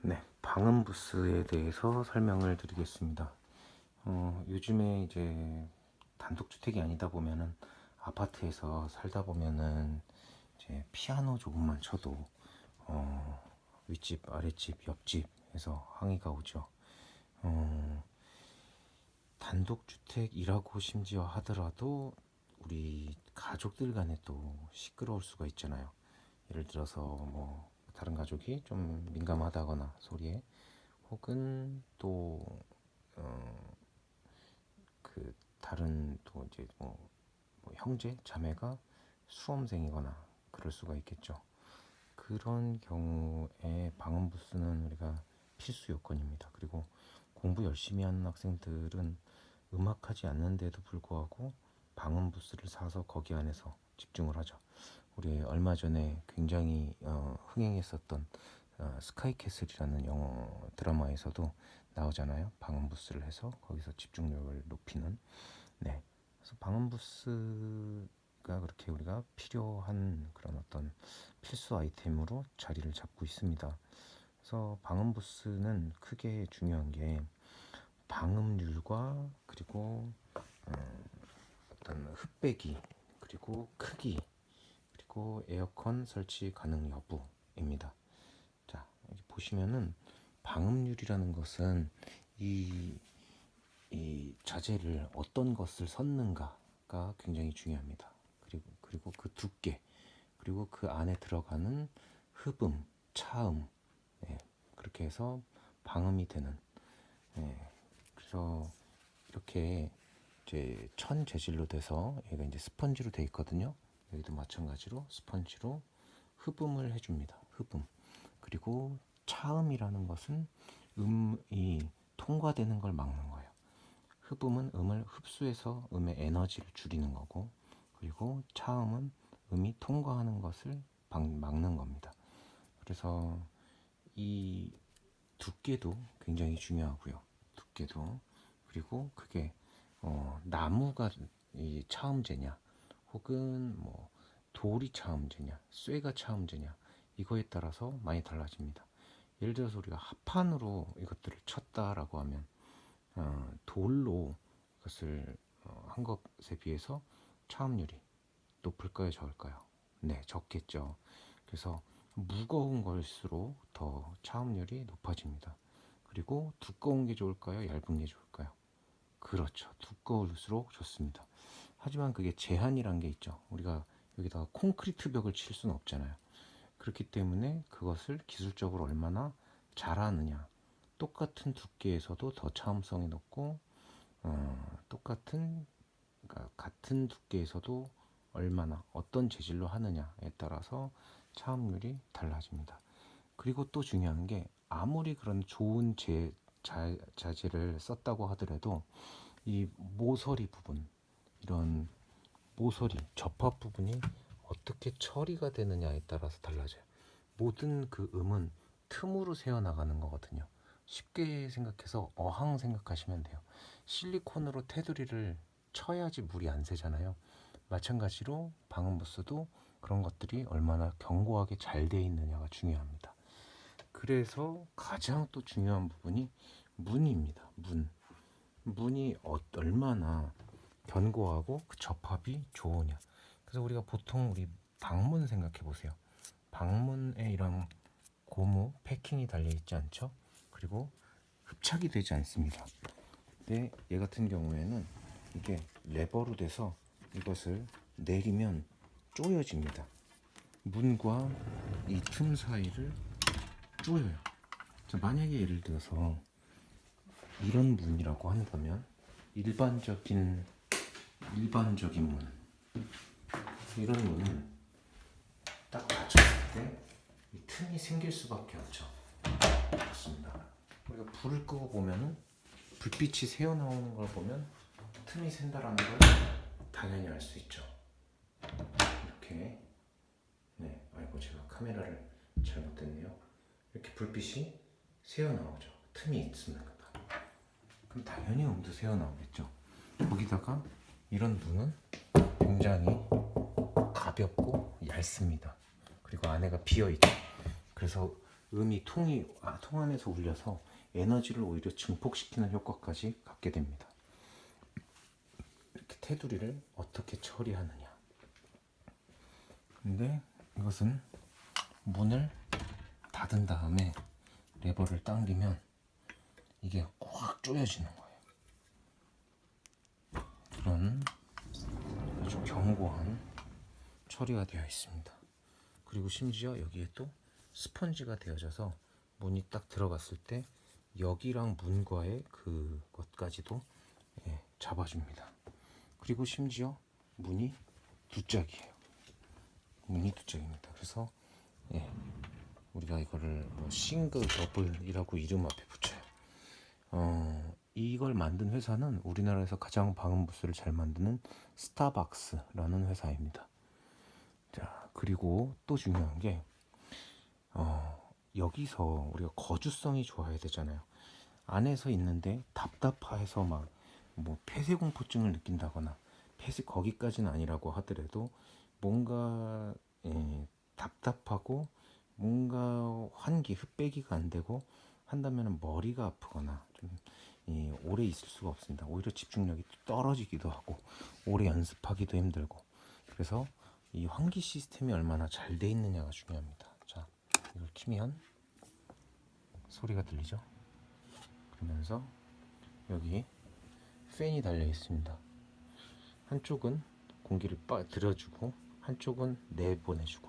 네, 방음 부스에 대해서 설명을 드리겠습니다. 요즘에 이제 단독주택이 아니다 보면은 아파트에서 살다 보면은 이제 피아노 조금만 쳐도 윗집, 아랫집, 옆집에서 항의가 오죠. 단독주택이라고 심지어 하더라도 우리 가족들 간에 또 시끄러울 수가 있잖아요. 예를 들어서 뭐 다른 가족이 좀 민감하다거나 소리에, 혹은 또 그 다른 또 이제 뭐 형제 자매가 수험생이거나 그럴 수가 있겠죠. 그런 경우에 방음 부스는 우리가 필수 요건입니다. 그리고 공부 열심히 하는 학생들은 음악하지 않는데도 불구하고 방음 부스를 사서 거기 안에서 집중을 하죠. 우리 얼마 전에 굉장히 흥행했었던 스카이캐슬이라는 영어 드라마에서도 나오잖아요. 방음 부스를 해서 거기서 집중력을 높이는. 네. 그래서 방음 부스가 그렇게 우리가 필요한 그런 어떤 필수 아이템으로 자리를 잡고 있습니다. 그래서 방음 부스는 크게 중요한 게 방음률과 그리고 어떤 흡배기, 그리고 크기, 그리고 에어컨 설치 가능 여부입니다. 자, 여기 보시면은 방음률이라는 것은 이, 이 자재를 어떤 것을 섰는가가 굉장히 중요합니다. 그리고 그 두께, 그리고 그 안에 들어가는 흡음, 차음, 네, 그렇게 해서 방음이 되는. 네, 그래서 이렇게 이제 천 재질로 돼서 얘가 이제 스펀지로 돼 있거든요. 여기도 마찬가지로 스펀지로 흡음을 해줍니다. 흡음. 그리고 차음이라는 것은 음이 통과되는 걸 막는 거예요. 흡음은 음을 흡수해서 음의 에너지를 줄이는 거고, 그리고 차음은 음이 통과하는 것을 막는 겁니다. 그래서 이 두께도 굉장히 중요하고요. 두께도. 그리고 그게 나무가 이 차음제냐, 혹은 뭐 돌이 차음제냐, 쇠가 차음제냐, 이거에 따라서 많이 달라집니다. 예를 들어서 우리가 합판으로 이것들을 쳤다라고 하면 돌로 그것을 한 것에 비해서 차음률이 높을까요, 적을까요? 네, 적겠죠. 그래서 무거운 걸수록 더 차음률이 높아집니다. 그리고 두꺼운 게 좋을까요, 얇은 게 좋을까요? 그렇죠. 두꺼울수록 좋습니다. 하지만 그게 제한이란 게 있죠. 우리가 여기다가 콘크리트 벽을 칠 수는 없잖아요. 그렇기 때문에 그것을 기술적으로 얼마나 잘하느냐. 똑같은 두께에서도 더 차음성이 높고, 똑같은, 그러니까 같은 두께에서도 얼마나 어떤 재질로 하느냐에 따라서 차음률이 달라집니다. 그리고 또 중요한 게, 아무리 그런 좋은 자재를 썼다고 하더라도 이 모서리 부분, 이런 모서리 접합 부분이 어떻게 처리가 되느냐에 따라서 달라져요. 모든 그 음은 틈으로 새어나가는 거거든요. 쉽게 생각해서 어항 생각하시면 돼요. 실리콘으로 테두리를 쳐야지 물이 안 새잖아요. 마찬가지로 방음부스도 그런 것들이 얼마나 견고하게 잘 되어 있느냐가 중요합니다. 그래서 가장 또 중요한 부분이 문입니다. 문이 얼마나 견고하고 그 접합이 좋으냐. 그래서 우리가 보통 우리 방문 생각해 보세요. 방문에 이런 고무 패킹이 달려 있지 않죠? 그리고 흡착이 되지 않습니다. 근데 얘 같은 경우에는 이게 레버로 돼서 이것을 내리면 조여집니다. 문과 이 틈 사이를 조여요. 자, 만약에 예를 들어서 이런 문이라고 한다면 일반적인 문, 이런 문은 딱 닫혔을 때 이 틈이 생길 수밖에 없죠. 그렇습니다. 우리가 불을 끄고 보면은 불빛이 새어 나오는 걸 보면 틈이 샌다라는 걸 당연히 알 수 있죠. 이렇게. 네, 아이고 제가 카메라를 잘못됐네요. 이렇게 불빛이 새어 나오죠. 틈이 있습니다. 그럼 당연히 음도 새어 나오겠죠. 거기다가 이런 문은 굉장히 가볍고 얇습니다. 그리고 안에가 비어 있죠. 그래서 음이 통 안에서 울려서 에너지를 오히려 증폭시키는 효과까지 갖게 됩니다. 이렇게 테두리를 어떻게 처리하느냐. 근데 이것은 문을 닫은 다음에 레버를 당기면 이게 꽉 조여지는 거예요. 그런 아주 견고한 처리가 되어 있습니다. 그리고 심지어 여기에 또 스펀지가 되어져서 문이 딱 들어갔을 때 여기랑 문과의 그것까지도 잡아줍니다. 그리고 심지어 문이 두 짝이에요. 문이 두 짝입니다. 그래서 우리가 이거를 뭐 싱글, 더블이라고 이름 앞에 붙여요. 이걸 만든 회사는 우리나라에서 가장 방음 부스를 잘 만드는 스타벅스라는 회사입니다. 자, 그리고 또 중요한 게 여기서 우리가 거주성이 좋아야 되잖아요. 안에서 있는데 답답해서 막 뭐 폐쇄공포증을 느낀다거나 폐쇄 거기까지는 아니라고 하더라도 뭔가 답답하고 뭔가 환기 흡배기가 안 되고 한다면 머리가 아프거나 좀 오래 있을 수가 없습니다. 오히려 집중력이 떨어지기도 하고 오래 연습하기도 힘들고 그래서 이 환기 시스템이 얼마나 잘 돼 있느냐가 중요합니다. 자, 이걸 키면 소리가 들리죠? 그러면서 여기 팬이 달려 있습니다. 한쪽은 공기를 들여주고 한쪽은 내보내주고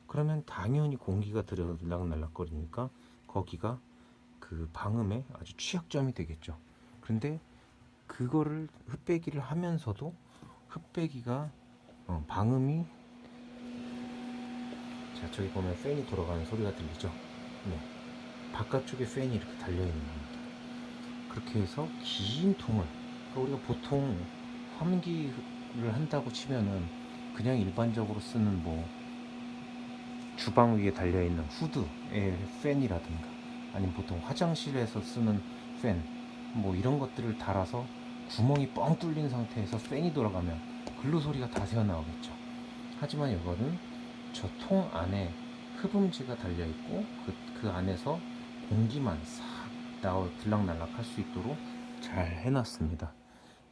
그러면 당연히 공기가 들락날락거리니까 거기가 그 방음에 아주 취약점이 되겠죠. 그런데 그거를 흡배기를 하면서도 흡배기가 방음이 자 저기 보면 팬이 돌아가는 소리가 들리죠. 네, 바깥쪽에 팬이 이렇게 달려 있는 겁니다. 그렇게 해서 긴 통을 그러니까 우리가 보통 환기를 한다고 치면은 그냥 일반적으로 쓰는 뭐 주방 위에 달려 있는 후드의 팬이라든가 아니면 보통 화장실에서 쓰는 팬 뭐 이런 것들을 달아서 구멍이 뻥 뚫린 상태에서 팬이 돌아가면 글로 소리가 다 새어나오겠죠. 하지만 이거는 저 통 안에 흡음지가 달려 있고 그 안에서 공기만 싹 들락날락 할 수 있도록 잘 해놨습니다.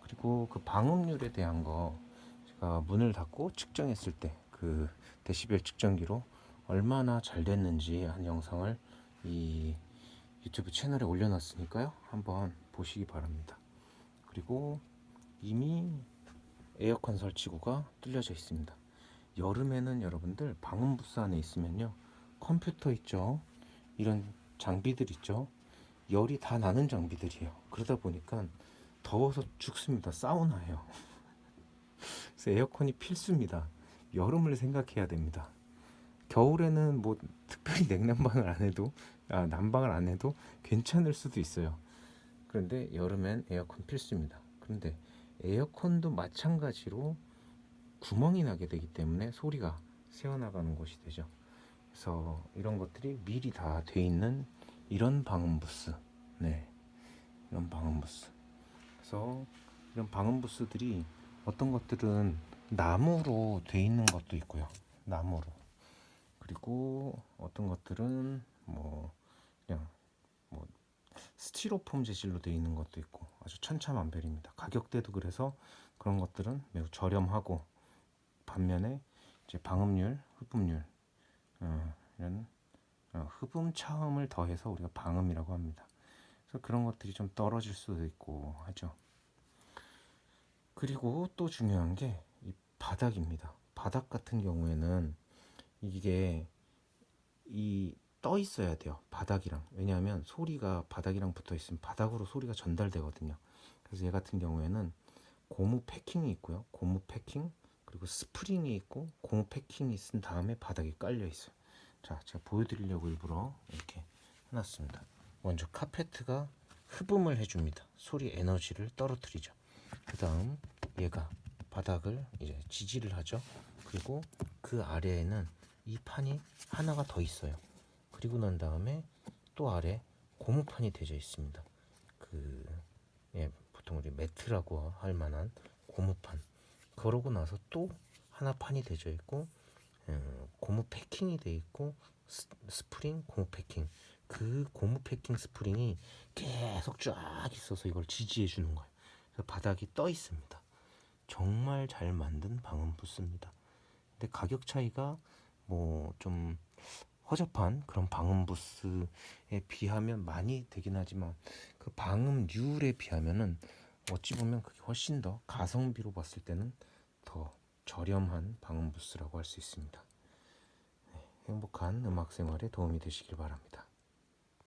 그리고 그 방음률에 대한 거 제가 문을 닫고 측정했을 때 그 데시벨 측정기로 얼마나 잘 됐는지 한 영상을 이 유튜브 채널에 올려놨으니까요. 한번 보시기 바랍니다. 그리고 이미 에어컨 설치구가 뚫려져 있습니다. 여름에는 여러분들 방음 부스 안에 있으면요. 컴퓨터 있죠. 이런 장비들 있죠. 열이 다 나는 장비들이에요. 그러다 보니까 더워서 죽습니다. 사우나예요. 그래서 에어컨이 필수입니다. 여름을 생각해야 됩니다. 겨울에는 뭐 특별히 냉난방을 안 해도 난방을 안 해도 괜찮을 수도 있어요. 그런데 여름엔 에어컨 필수입니다. 그런데 에어컨도 마찬가지로 구멍이 나게 되기 때문에 소리가 새어나가는 것이 되죠. 그래서 이런 것들이 미리 다 돼 있는 이런 방음 부스. 네. 이런 방음 부스. 그래서 이런 방음 부스들이 어떤 것들은 나무로 돼 있는 것도 있고요. 나무로. 그리고 어떤 것들은 뭐 그냥 뭐 스티로폼 재질로 되어 있는 것도 있고 아주 천차만별입니다. 가격대도 그래서 그런 것들은 매우 저렴하고 반면에 이제 방음률, 흡음률 이런 흡음 차음을 더해서 우리가 방음이라고 합니다. 그래서 그런 것들이 좀 떨어질 수도 있고 하죠. 그리고 또 중요한 게 이 바닥입니다. 바닥 같은 경우에는 이게 떠 있어야 돼요. 바닥이랑. 왜냐하면 소리가 바닥이랑 붙어 있으면 바닥으로 소리가 전달되거든요. 그래서 얘 같은 경우에는 고무 패킹이 있고요. 고무 패킹 그리고 스프링이 있고 고무 패킹이 쓴 다음에 바닥에 깔려 있어요. 자, 제가 보여드리려고 일부러 이렇게 해놨습니다. 먼저 카페트가 흡음을 해줍니다. 소리 에너지를 떨어뜨리죠. 그 다음 얘가 바닥을 이제 지지를 하죠. 그리고 그 아래에는 이 판이 하나가 더 있어요. 그리고 난 다음에 또 아래 고무판이 되어 있습니다. 보통 우리 매트라고 할 만한 고무판. 그러고 나서 또 하나 판이 되어 있고 고무 패킹이 되어 있고 스프링 고무 패킹, 그 고무 패킹 스프링이 계속 쫙 있어서 이걸 지지해 주는 거예요. 그래서 바닥이 떠 있습니다. 정말 잘 만든 방음 부스입니다. 근데 가격 차이가 뭐 좀 허접한 그런 방음 부스에 비하면 많이 되긴 하지만 그 방음률에 비하면은 어찌 보면 그게 훨씬 더 가성비로 봤을 때는 더 저렴한 방음 부스라고 할 수 있습니다. 행복한 음악 생활에 도움이 되시길 바랍니다.